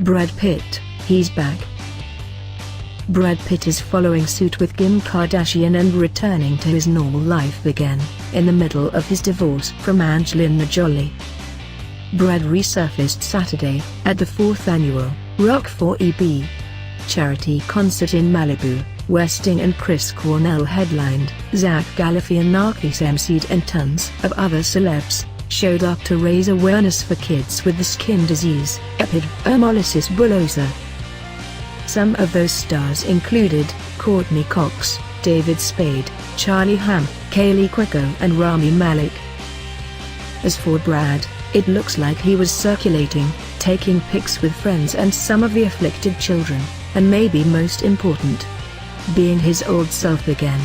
Brad Pitt, he's back. Brad Pitt is following suit with Kim Kardashian and returning to his normal life again, in the middle of his divorce from Angelina Jolie. Brad resurfaced Saturday, at the 4th annual Rock for EB charity concert in Malibu, where Sting and Chris Cornell headlined. Zach Galifianakis emceed and tons of other celebs showed up to raise awareness for kids with the skin disease, epidermolysis bullosa. Some of those stars included Courtney Cox, David Spade, Charlie Ham, Kaylee Cuoco and Rami Malek. As for Brad, it looks like he was circulating, taking pics with friends and some of the afflicted children, and maybe most important, being his old self again.